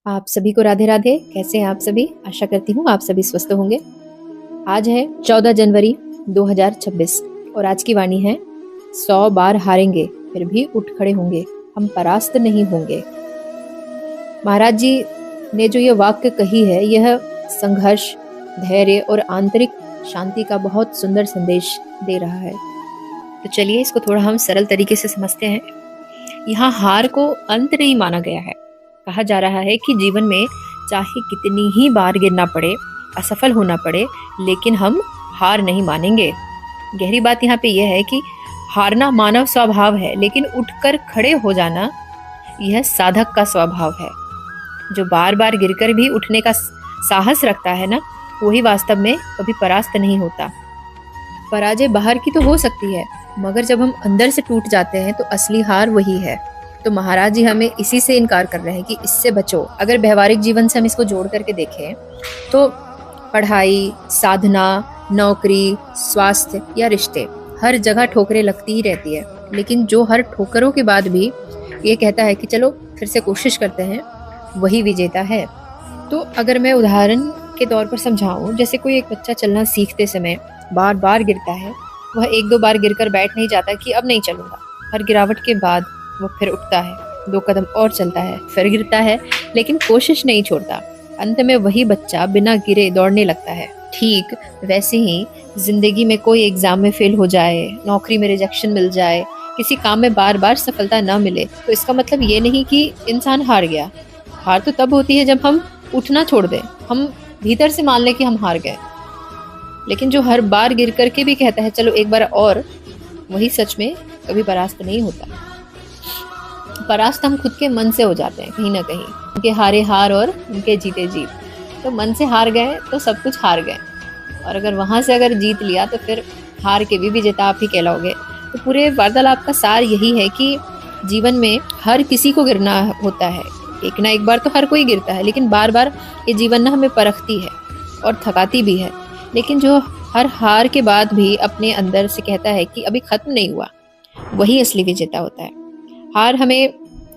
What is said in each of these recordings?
आप सभी को राधे राधे। कैसे हैं आप सभी? आशा करती हूँ आप सभी स्वस्थ होंगे। आज है 14 जनवरी 2026 और आज की वाणी है 100 बार हारेंगे फिर भी उठ खड़े होंगे, हम परास्त नहीं होंगे। महाराज जी ने जो ये वाक्य कही है, यह संघर्ष, धैर्य और आंतरिक शांति का बहुत सुंदर संदेश दे रहा है। तो चलिए इसको थोड़ा हम सरल तरीके से समझते हैं। यहाँ हार को अंत नहीं माना गया है। कहा जा रहा है कि जीवन में चाहे कितनी ही बार गिरना पड़े, असफल होना पड़े, लेकिन हम हार नहीं मानेंगे। गहरी बात यहाँ पे यह है कि हारना मानव स्वभाव है, लेकिन उठकर खड़े हो जाना यह साधक का स्वभाव है। जो बार बार गिरकर भी उठने का साहस रखता है ना, वही वास्तव में कभी परास्त नहीं होता। पराजय बाहर की तो हो सकती है, मगर जब हम अंदर से टूट जाते हैं तो असली हार वही है। तो महाराज जी हमें इसी से इनकार कर रहे हैं कि इससे बचो। अगर व्यवहारिक जीवन से हम इसको जोड़ करके देखें तो पढ़ाई, साधना, नौकरी, स्वास्थ्य या रिश्ते, हर जगह ठोकरें लगती ही रहती है, लेकिन जो हर ठोकरों के बाद भी ये कहता है कि चलो फिर से कोशिश करते हैं, वही विजेता है। तो अगर मैं उदाहरण के तौर पर समझाऊं, जैसे कोई एक बच्चा चलना सीखते समय बार बार गिरता है, वह एक दो बार गिरकर बैठ नहीं जाता कि अब नहीं चलूंगा। हर गिरावट के बाद वो फिर उठता है, 2 कदम और चलता है, फिर गिरता है, लेकिन कोशिश नहीं छोड़ता। अंत में वही बच्चा बिना गिरे दौड़ने लगता है। ठीक वैसे ही जिंदगी में कोई एग्जाम में फेल हो जाए, नौकरी में रिजेक्शन मिल जाए, किसी काम में बार बार सफलता न मिले, तो इसका मतलब ये नहीं कि इंसान हार गया। हार तो तब होती है जब हम उठना छोड़ दें, हम भीतर से मान लें कि हम हार गए। लेकिन जो हर बार गिर करके भी कहता है चलो एक बार और, वही सच में कभी परास्त नहीं होता। परास्त हम खुद के मन से हो जाते हैं कहीं ना कहीं। उनके हारे हार और उनके जीते जीत। तो मन से हार गए तो सब कुछ हार गए, और अगर वहां से अगर जीत लिया तो फिर हार के भी विजेता आप ही कहलाओगे। तो पूरे वार्तालाप का सार यही है कि जीवन में हर किसी को गिरना होता है। एक ना एक बार तो हर कोई गिरता है, लेकिन बार बार ये जीवन ना हमें परखती है और थकाती भी है। लेकिन जो हर हार के बाद भी अपने अंदर से कहता है कि अभी खत्म नहीं हुआ, वही असली विजेता होता है। हार हमें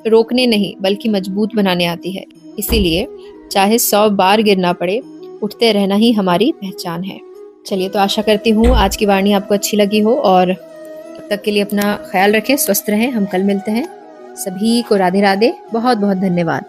रोकने नहीं बल्कि मजबूत बनाने आती है। इसीलिए चाहे 100 बार गिरना पड़े, उठते रहना ही हमारी पहचान है। चलिए, तो आशा करती हूँ आज की वाणी आपको अच्छी लगी हो, और तब तक के लिए अपना ख्याल रखें, स्वस्थ रहें। हम कल मिलते हैं। सभी को राधे राधे। बहुत बहुत धन्यवाद।